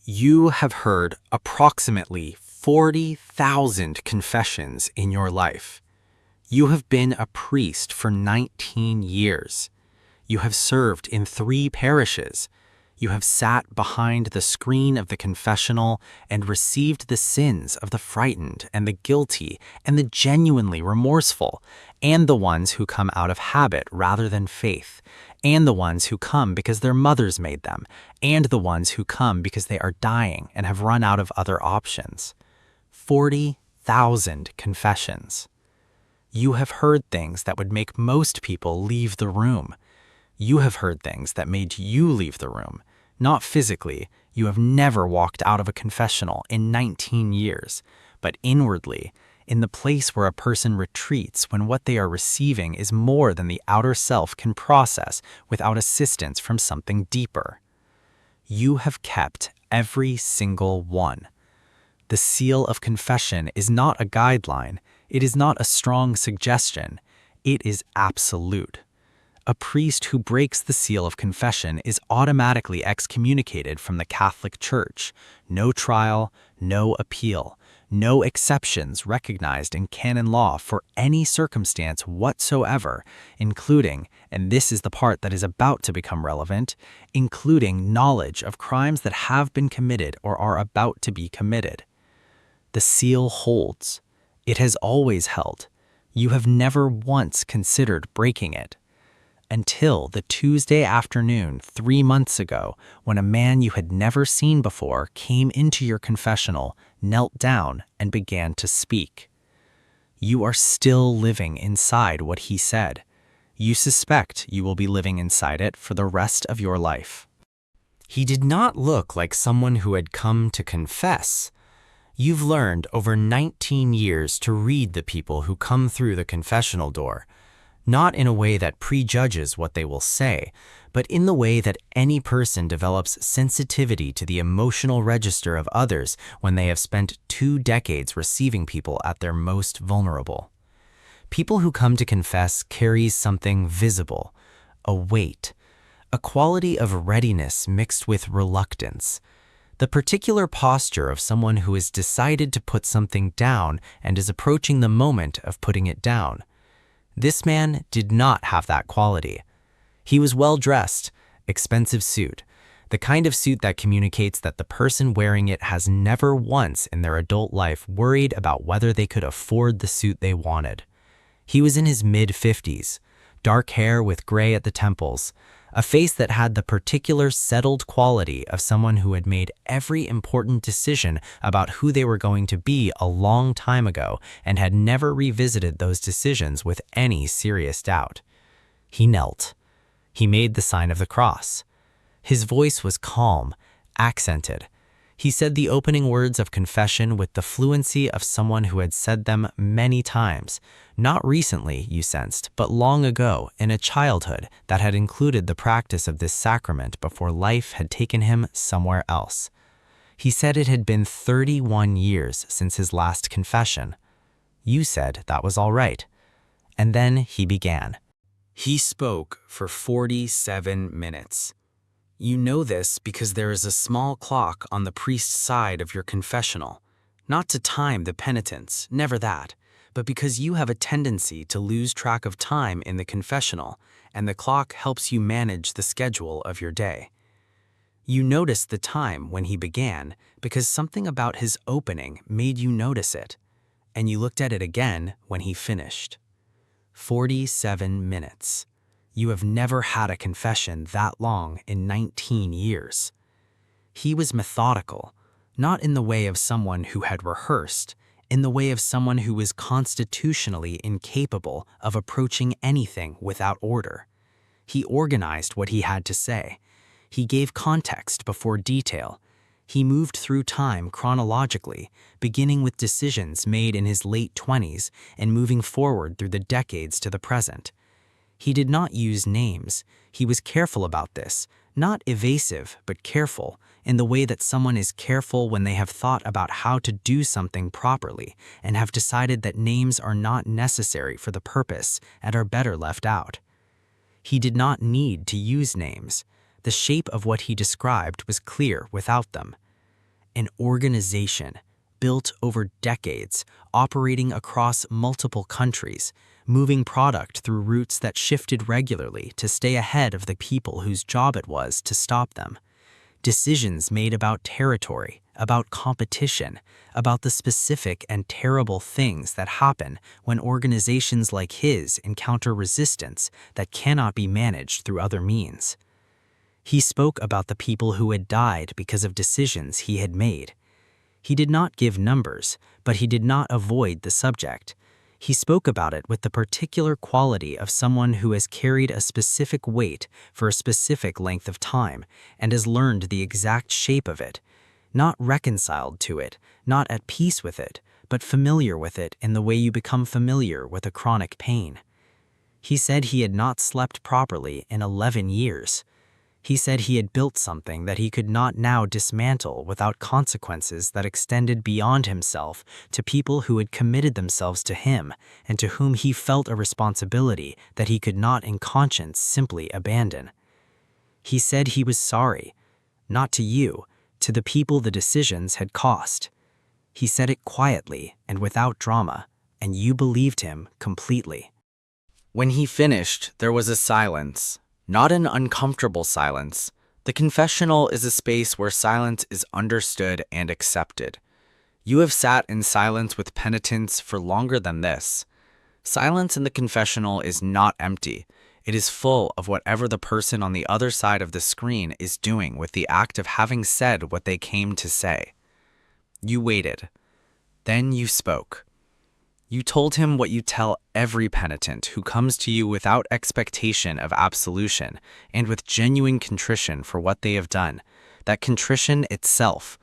You have heard approximately 40,000 confessions in your life. You have been a priest for 19 years. You have served in 3 parishes. You have sat behind the screen of the confessional and received the sins of the frightened and the guilty and the genuinely remorseful, and the ones who come out of habit rather than faith, and the ones who come because their mothers made them, and the ones who come because they are dying and have run out of other options. 40,000 confessions. You have heard things that would make most people leave the room. You have heard things that made you leave the room. Not physically, you have never walked out of a confessional in 19 years, but inwardly, in the place where a person retreats when what they are receiving is more than the outer self can process without assistance from something deeper. You have kept every single one. The seal of confession is not a guideline. It is not a strong suggestion. It is absolute. A priest who breaks the seal of confession is automatically excommunicated from the Catholic Church. No trial, no appeal, no exceptions recognized in canon law for any circumstance whatsoever, including, and this is the part that is about to become relevant, including knowledge of crimes that have been committed or are about to be committed. The seal holds. It has always held. You have never once considered breaking it. Until the Tuesday afternoon 3 months ago, when a man you had never seen before came into your confessional, knelt down, and began to speak. You are still living inside what he said. You suspect you will be living inside it for the rest of your life. He did not look like someone who had come to confess. You've learned over 19 years to read the people who come through the confessional door, not in a way that prejudges what they will say, but in the way that any person develops sensitivity to the emotional register of others when they have spent 2 decades receiving people at their most vulnerable. People who come to confess carry something visible, a weight, a quality of readiness mixed with reluctance, the particular posture of someone who has decided to put something down and is approaching the moment of putting it down. This man did not have that quality. He was well-dressed, expensive suit, the kind of suit that communicates that the person wearing it has never once in their adult life worried about whether they could afford the suit they wanted. He was in his mid-50s, dark hair with gray at the temples, a face that had the particular settled quality of someone who had made every important decision about who they were going to be a long time ago and had never revisited those decisions with any serious doubt. He knelt. He made the sign of the cross. His voice was calm, accented. He said the opening words of confession with the fluency of someone who had said them many times, not recently, you sensed, but long ago in a childhood that had included the practice of this sacrament before life had taken him somewhere else. He said it had been 31 years since his last confession. You said that was all right. And then he began. He spoke for 47 minutes. You know this because there is a small clock on the priest's side of your confessional, not to time the penitents, never that, but because you have a tendency to lose track of time in the confessional, and the clock helps you manage the schedule of your day. You noticed the time when he began because something about his opening made you notice it, and you looked at it again when he finished. 47 minutes. You have never had a confession that long in 19 years. He was methodical, not in the way of someone who had rehearsed, in the way of someone who was constitutionally incapable of approaching anything without order. He organized what he had to say. He gave context before detail. He moved through time chronologically, beginning with decisions made in his late 20s and moving forward through the decades to the present. He did not use names. He was careful about this, not evasive, but careful, in the way that someone is careful when they have thought about how to do something properly and have decided that names are not necessary for the purpose and are better left out. He did not need to use names. The shape of what he described was clear without them. An organization built over decades, operating across multiple countries, moving product through routes that shifted regularly to stay ahead of the people whose job it was to stop them. Decisions made about territory, about competition, about the specific and terrible things that happen when organizations like his encounter resistance that cannot be managed through other means. He spoke about the people who had died because of decisions he had made. He did not give numbers, but he did not avoid the subject. He spoke about it with the particular quality of someone who has carried a specific weight for a specific length of time and has learned the exact shape of it, not reconciled to it, not at peace with it, but familiar with it in the way you become familiar with a chronic pain. He said he had not slept properly in 11 years. He said he had built something that he could not now dismantle without consequences that extended beyond himself to people who had committed themselves to him and to whom he felt a responsibility that he could not in conscience simply abandon. He said he was sorry, not to you, to the people the decisions had cost. He said it quietly and without drama, and you believed him completely. When he finished, there was a silence. Not an uncomfortable silence. The confessional is a space where silence is understood and accepted. You have sat in silence with penitents for longer than this. Silence in the confessional is not empty. It is full of whatever the person on the other side of the screen is doing with the act of having said what they came to say. You waited. Then you spoke. You told him what you tell every penitent who comes to you without expectation of absolution and with genuine contrition for what they have done, that contrition itself,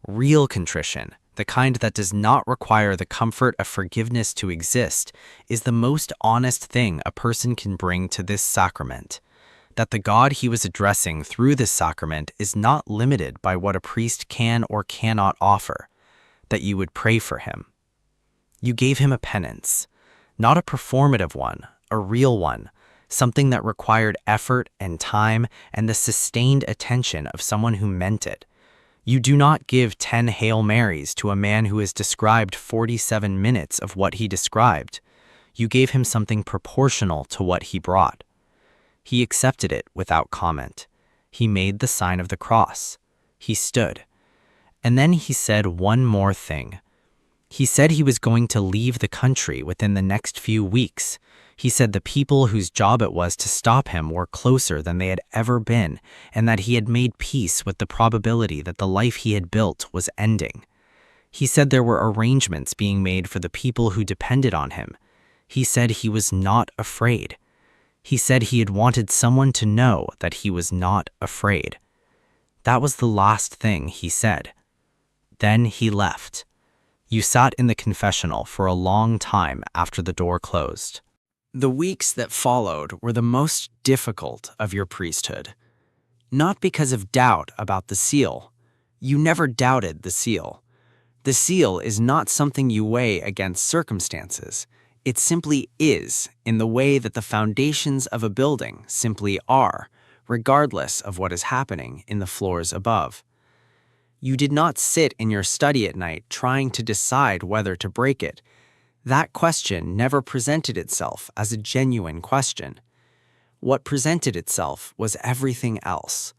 real contrition, the kind that does not require the comfort of forgiveness to exist, is the most honest thing a person can bring to this sacrament. That the God he was addressing through this sacrament is not limited by what a priest can or cannot offer, that you would pray for him. You gave him a penance, not a performative one, a real one, something that required effort and time and the sustained attention of someone who meant it. You do not give 10 Hail Marys to a man who has described 47 minutes of what he described. You gave him something proportional to what he brought. He accepted it without comment. He made the sign of the cross. He stood. And then he said one more thing. He said he was going to leave the country within the next few weeks. He said the people whose job it was to stop him were closer than they had ever been, and that he had made peace with the probability that the life he had built was ending. He said there were arrangements being made for the people who depended on him. He said he was not afraid. He said he had wanted someone to know that he was not afraid. That was the last thing he said. Then he left. You sat in the confessional for a long time after the door closed. The weeks that followed were the most difficult of your priesthood. Not because of doubt about the seal. You never doubted the seal. The seal is not something you weigh against circumstances. It simply is, in the way that the foundations of a building simply are, regardless of what is happening in the floors above. You did not sit in your study at night trying to decide whether to break it. That question never presented itself as a genuine question. What presented itself was everything else.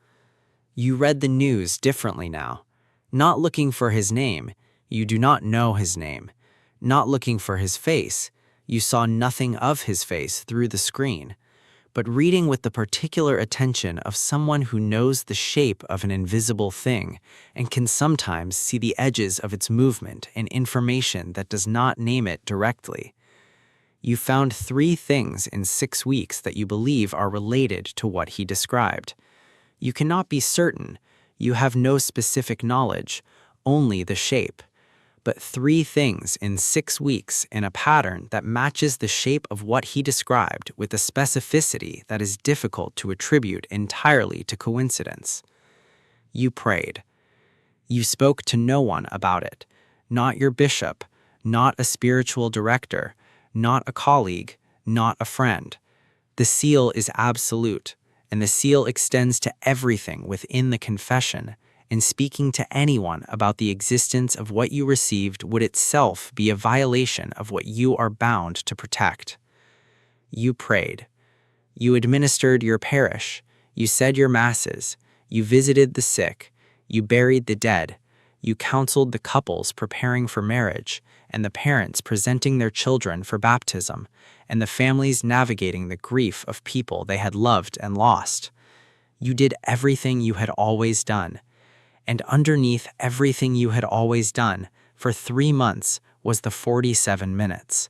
You read the news differently now. Not looking for his name, you do not know his name. Not looking for his face, you saw nothing of his face through the screen. But reading with the particular attention of someone who knows the shape of an invisible thing and can sometimes see the edges of its movement and information that does not name it directly. You found 3 things in 6 weeks that you believe are related to what he described. You cannot be certain. You have no specific knowledge, only the shape. But 3 things in 6 weeks in a pattern that matches the shape of what he described with a specificity that is difficult to attribute entirely to coincidence. You prayed. You spoke to no one about it, not your bishop, not a spiritual director, not a colleague, not a friend. The seal is absolute, and the seal extends to everything within the confession, and speaking to anyone about the existence of what you received would itself be a violation of what you are bound to protect. You prayed. You administered your parish. You said your masses. You visited the sick. You buried the dead. You counseled the couples preparing for marriage, and the parents presenting their children for baptism, and the families navigating the grief of people they had loved and lost. You did everything you had always done. And underneath everything you had always done, for 3 months, was the 47 minutes.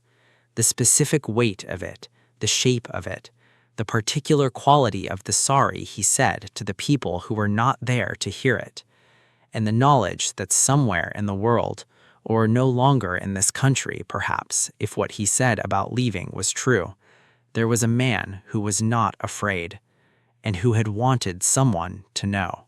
The specific weight of it, the shape of it, the particular quality of the sorry he said to the people who were not there to hear it, and the knowledge that somewhere in the world, or no longer in this country perhaps, if what he said about leaving was true, there was a man who was not afraid, and who had wanted someone to know.